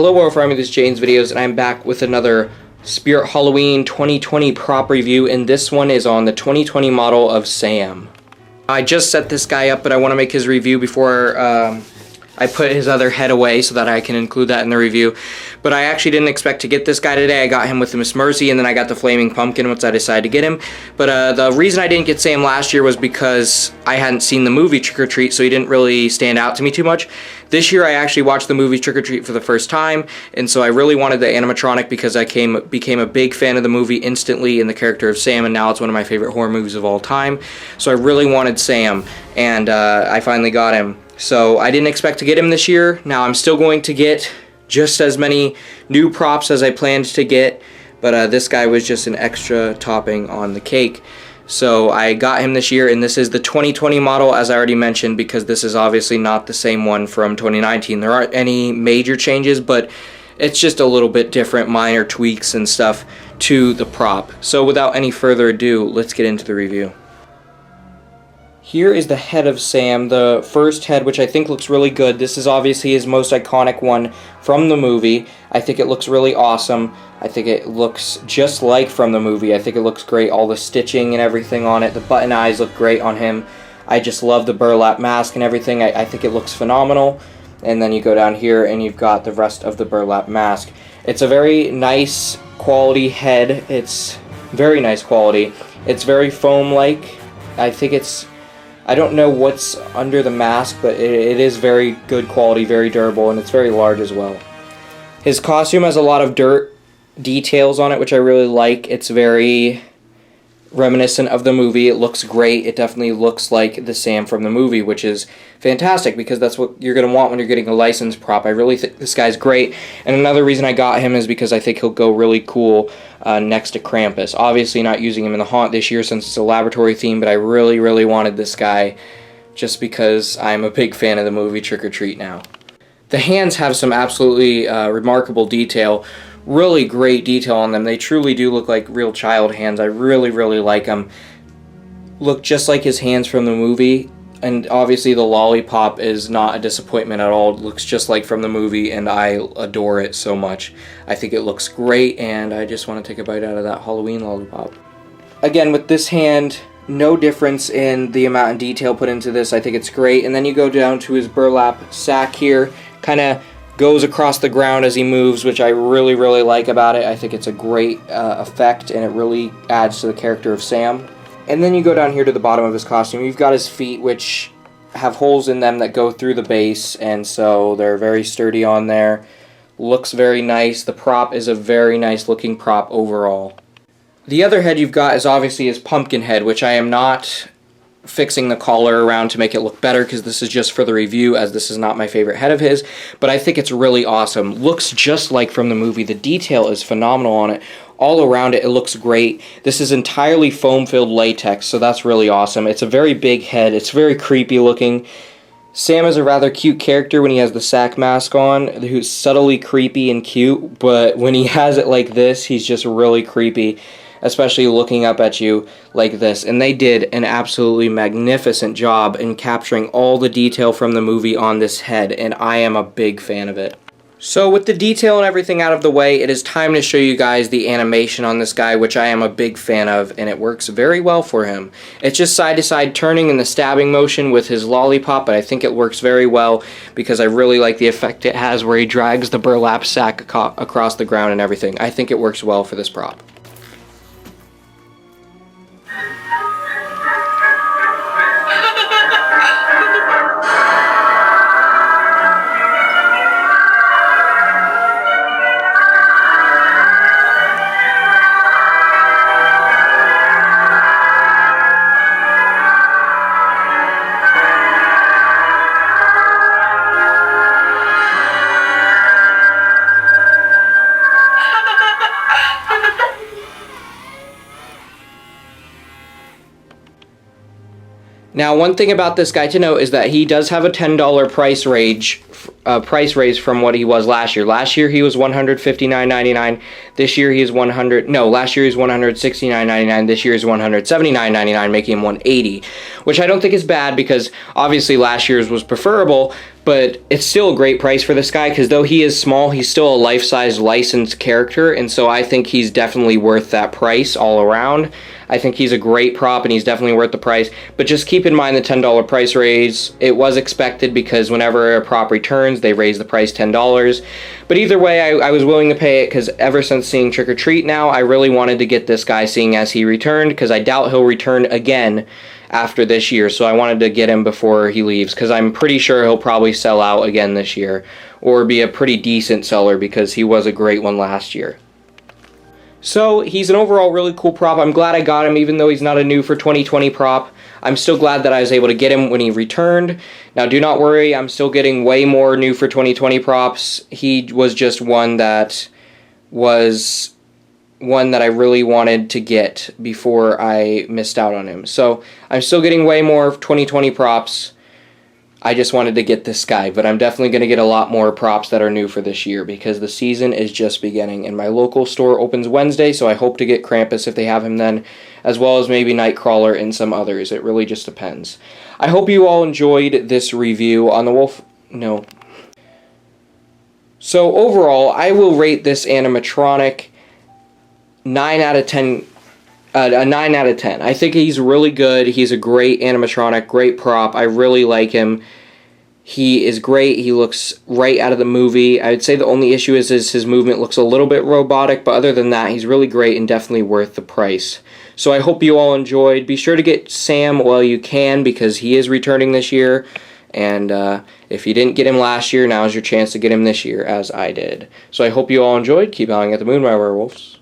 Hello Warframe, this is Jane's Videos, and I'm back with another Spirit Halloween 2020 prop review, and this one is on the 2020 model of Sam. I just set this guy up, but I want to make his review before I put his other head away so that I can include that in the review. But I actually didn't expect to get this guy today. I got him with the Miss Mercy, and then I got the Flaming Pumpkin once I decided to get him. But the reason I didn't get Sam last year was because I hadn't seen the movie Trick or Treat, so he didn't really stand out to me too much. This year I actually watched the movie Trick or Treat for the first time, and so I really wanted the animatronic because I became a big fan of the movie instantly and the character of Sam, and now it's one of my favorite horror movies of all time. So I really wanted Sam, and I finally got him. So I didn't expect to get him this year. Now I'm still going to get just as many new props as I planned to get, but this guy was just an extra topping on the cake. So I got him this year, and this is the 2020 model, as I already mentioned, because this is obviously not the same one from 2019. There aren't any major changes, but it's just a little bit different, minor tweaks and stuff to the prop. So without any further ado, let's get into the review. Here is the head of Sam, the first head, which I think looks really good. This is obviously his most iconic one from the movie. I think it looks really awesome. I think it looks just like from the movie. I think it looks great. All the stitching and everything on it. The button eyes look great on him. I just love the burlap mask and everything. I think it looks phenomenal. And then you go down here and you've got the rest of the burlap mask. It's a very nice quality head. It's very nice quality. It's very foam-like. I think it's... I don't know what's under the mask, but it is very good quality, very durable, and it's very large as well. His costume has a lot of dirt details on it, which I really like. It's very reminiscent of the movie. It looks great. It definitely looks like the Sam from the movie, which is fantastic because that's what you're going to want when you're getting a licensed prop. I really think this guy's great, and another reason I got him is because I think he'll go really cool next to Krampus. Obviously not using him in the haunt this year since it's a laboratory theme, but I really wanted this guy just because I'm a big fan of the movie Trick or Treat now. The hands have some absolutely remarkable detail. Really great detail on them. They truly do look like real child hands. I really like them. Look just like his hands from the movie, and obviously the lollipop is not a disappointment at all. It looks just like from the movie, and I adore it so much. I think it looks great, and I just want to take a bite out of that Halloween lollipop. Again, with this hand, no difference in the amount of detail put into this. I think it's great. And then you go down to his burlap sack here, kind of goes across the ground as he moves, which I really like about it. I think it's a great effect, and it really adds to the character of Sam. And then you go down here to the bottom of his costume. You've got his feet, which have holes in them that go through the base, and so they're very sturdy on there. Looks very nice. The prop is a very nice looking prop overall. The other head you've got is obviously his pumpkin head, which I am not fixing the collar around to make it look better because this is just for the review, as this is not my favorite head of his, but I think it's really awesome. Looks just like from the movie. The detail is phenomenal on it. All around it, it looks great. This is entirely foam-filled latex, so that's really awesome. It's a very big head. It's very creepy looking. Sam is a rather cute character when he has the sack mask on, who's subtly creepy and cute, but when he has it like this, he's just really creepy, especially looking up at you like this. And they did an absolutely magnificent job in capturing all the detail from the movie on this head, and I am a big fan of it. So with the detail and everything out of the way, it is time to show you guys the animation on this guy, which I am a big fan of, and it works very well for him. It's just side-to-side turning and the stabbing motion with his lollipop, but I think it works very well because I really like the effect it has where he drags the burlap sack across the ground and everything. I think it works well for this prop. Now, one thing about this guy to note is that he does have a $10 price raise from what he was last year. Last year he was $159.99. This year he is last year he was $169.99. This year is $179.99, making him $180, which I don't think is bad because obviously last year's was preferable. But it's still a great price for this guy, because though he is small, he's still a life-size licensed character, and so I think he's definitely worth that price all around. I think he's a great prop, and he's definitely worth the price. But just keep in mind the $10 price raise. It was expected, because whenever a prop returns, they raise the price $10. But either way, I was willing to pay it, because ever since seeing Trick or Treat now, I really wanted to get this guy, seeing as he returned, because I doubt he'll return again after this year, so I wanted to get him before he leaves, because I'm pretty sure he'll probably sell out again this year, or be a pretty decent seller, because he was a great one last year. So he's an overall really cool prop. I'm glad I got him, even though he's not a new for 2020 prop. I'm still glad that I was able to get him when he returned. Now do not worry, I'm still getting way more new for 2020 props. He was just one that I really wanted to get before I missed out on him. So I'm still getting way more 2020 props. I just wanted to get this guy, but I'm definitely going to get a lot more props that are new for this year, because the season is just beginning, and my local store opens Wednesday, so I hope to get Krampus if they have him then, as well as maybe Nightcrawler and some others. It really just depends. I hope you all enjoyed this review on the So overall, I will rate this animatronic 9 out of 10. A 9 out of 10. I think he's really good. He's a great animatronic, great prop. I really like him. He is great. He looks right out of the movie. I would say the only issue is his movement looks a little bit robotic, but other than that, he's really great and definitely worth the price. So I hope you all enjoyed. Be sure to get Sam while you can, because he is returning this year. And if you didn't get him last year, now's your chance to get him this year, as I did. So I hope you all enjoyed. Keep howling at the moon, my werewolves.